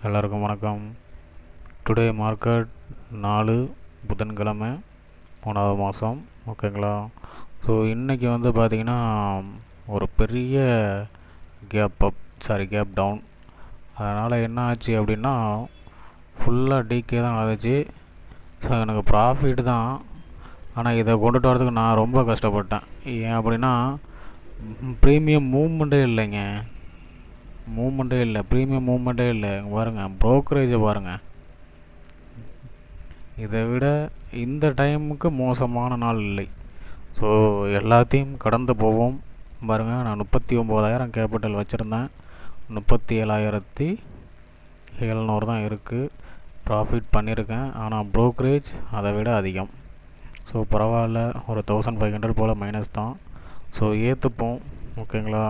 எல்லாருக்கும் வணக்கம். Today market 4 புதன்கிழமை 3வது மாதம். ஓகேங்களா? ஸோ இன்றைக்கி வந்து பார்த்திங்கன்னா ஒரு பெரிய கேப் டவுன். அதனால் என்ன ஆச்சு அப்படின்னா ஃபுல்லாக டிகே தான் நடந்துச்சு. ஸோ எனக்கு ப்ராஃபிட் தான், ஆனால் இதை கொண்டுட்டு வரதுக்கு நான் ரொம்ப கஷ்டப்பட்டேன். ஏன் அப்படின்னா ப்ரீமியம் மூவ்மெண்ட்டே இல்லைங்க. ப்ரீமியம் மூவ்மெண்ட்டே இல்லை. பாருங்கள், ப்ரோக்கரேஜை பாருங்கள். இதை விட இந்த டைமுக்கு மோசமான நாள் இல்லை. ஸோ எல்லாத்தையும் கடந்து போவோம். பாருங்கள், நான் 39,000 கேபிட்டல் வச்சுருந்தேன். 37,700 தான் இருக்குது. ப்ராஃபிட் பண்ணியிருக்கேன், ஆனால் ப்ரோக்கரேஜ் அதை விட அதிகம். ஸோ பரவாயில்ல, ஒரு 1500 போல் மைனஸ் தான். ஸோ ஏற்றுப்போம். ஓகேங்களா?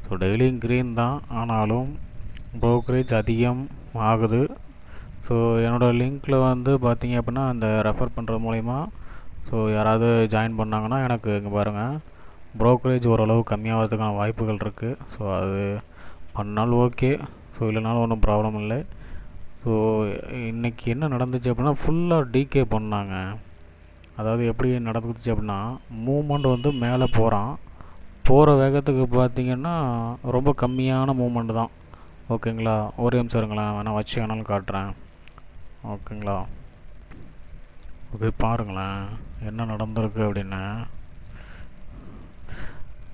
ஸோ டெய்லியும் க்ரீன் தான், ஆனாலும் ப்ரோக்கரேஜ் அதிகம் ஆகுது. ஸோ என்னோடய லிங்க்கில் வந்து பார்த்திங்க அப்படின்னா அந்த ரெஃபர் பண்ணுறது மூலிமா ஸோ யாராவது ஜாயின் பண்ணாங்கன்னா எனக்கு இங்கே பாருங்கள் ப்ரோக்கரேஜ் ஓரளவு கம்மியாகிறதுக்கான வாய்ப்புகள் இருக்குது. ஸோ அது பண்ணாலும் ஓகே, ஸோ இல்லைனாலும் ஒன்றும் ப்ராப்ளம் இல்லை. ஸோ இன்றைக்கி என்ன நடந்துச்சு அப்படின்னா ஃபுல்லாக டிகே பண்ணாங்க. அதாவது எப்படி நடந்துச்சு அப்படின்னா மூமெண்ட் வந்து மேலே போகிற வேகத்துக்கு பார்த்திங்கன்னா ரொம்ப கம்மியான மூமெண்ட் தான். ஓகேங்களா? ஒரு நிமிஷம் இருங்களேன், வேணால் வச்சு வேணாலும் காட்டுறேன். ஓகேங்களா? ஓகே, பாருங்களேன் என்ன நடந்திருக்கு அப்படின்னு.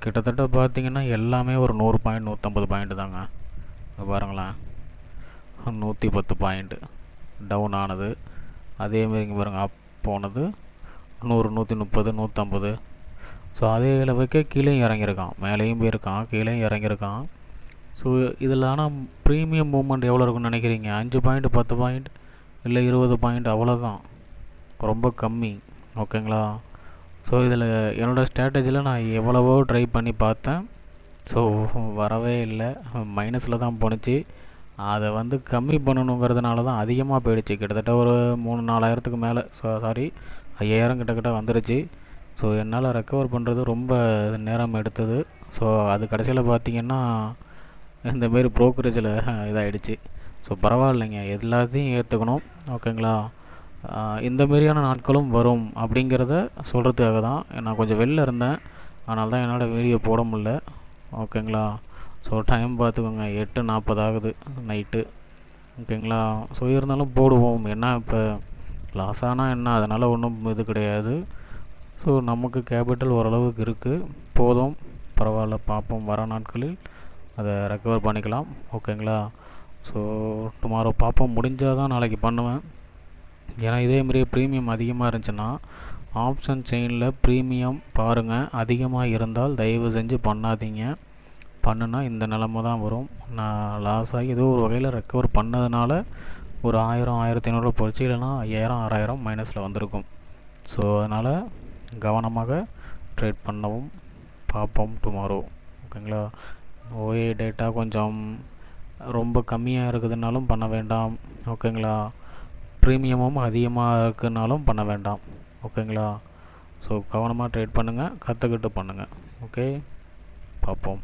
கிட்டத்தட்ட பார்த்திங்கன்னா எல்லாமே ஒரு 100 பாயிண்ட் 150 பாயிண்ட் தாங்க. பாருங்களேன், 110 பாயிண்ட் டவுன் ஆனது. அதேமாரி இங்கே பாருங்கள், அப் போனது 100 130 150. ஸோ அதே அளவுக்கு கீழேயும் இறங்கியிருக்கான், மேலேயும் போயிருக்கான், கீழேயும் இறங்கியிருக்கான். ஸோ இதில் ஆனால் ப்ரீமியம் மூவ்மெண்ட் எவ்வளோ இருக்குன்னு நினைக்கிறீங்க? 5 பாயிண்ட் 10 பாயிண்ட் இல்லை 20 பாயிண்ட், அவ்வளோதான். ரொம்ப கம்மி. ஓகேங்களா? ஸோ இதில் என்னோடய ஸ்ட்ராட்டஜியில் நான் எவ்வளவோ ட்ரை பண்ணி பார்த்தேன். ஸோ வரவே இல்லை, மைனஸில் தான் போணுச்சு. அதை வந்து கம்மி பண்ணணுங்கிறதுனால தான் அதிகமாக போயிடுச்சு. கிட்டத்தட்ட ஒரு 3-4 மேலே, சாரி 5,000 கிட்டக்கிட்ட வந்துடுச்சு. ஸோ என்னால் ரெக்கவர் பண்ணுறது ரொம்ப நேரம் எடுத்தது. ஸோ அது கடைசியில் பார்த்திங்கன்னா இந்தமாரி ப்ரோக்கரேஜில் இதாகிடுச்சு. ஸோ பரவாயில்லைங்க, எல்லாத்தையும் ஏற்றுக்கணும். ஓகேங்களா? இந்தமாரியான நாட்களும் வரும் அப்படிங்கிறத சொல்கிறதுக்காக தான் நான் கொஞ்சம் வெளில இருந்தேன். அதனால தான் என்னால் வீடியோ போட முடில. ஓகேங்களா? ஸோ டைம் பார்த்துக்கோங்க, 8:40 ஆகுது நைட்டு. ஓகேங்களா? ஸோ இருந்தாலும் போடுவோம். என்ன இப்போ லாஸ் ஆனால் என்ன, அதனால் ஒன்றும் இது கிடையாது. ஸோ நமக்கு கேபிட்டல் ஓரளவுக்கு இருக்குது, போதும், பரவாயில்ல. பார்ப்போம், வர நாட்களில் அதை ரெக்கவர் பண்ணிக்கலாம். ஓகேங்களா? ஸோ டுமாரோ பார்ப்போம். முடிஞ்சால் தான் நாளைக்கு பண்ணுவேன். ஏன்னா இதேமாரியே ப்ரீமியம் அதிகமாக இருந்துச்சுன்னா ஆப்ஷன் செயினில் ப்ரீமியம் பாருங்கள், அதிகமாக இருந்தால் தயவு செஞ்சு பண்ணாதீங்க. பண்ணுனா இந்த நிலமை தான் வரும். நான் லாஸ் ஆகி ஏதோ ஒரு வகையில் ரெக்கவர் பண்ணதுனால ஒரு 1000 1500 போச்சு, இல்லைனா 5000 6000 மைனஸில் வந்திருக்கும். ஸோ அதனால் கவனமாக ட்ரேட் பண்ணவும். பார்ப்போம் டுமாரோ. ஓகேங்களா? ஓஏ டேட்டா கொஞ்சம் ரொம்ப கம்மியாக இருக்குதுனாலும் பண்ண வேண்டாம். ஓகேங்களா? ப்ரீமியமும் அதிகமாக இருக்குதுனாலும் பண்ண வேண்டாம். ஓகேங்களா? ஸோ கவனமாக ட்ரேட் பண்ணுங்கள், கற்றுக்கிட்டு பண்ணுங்கள். ஓகே, பார்ப்போம்.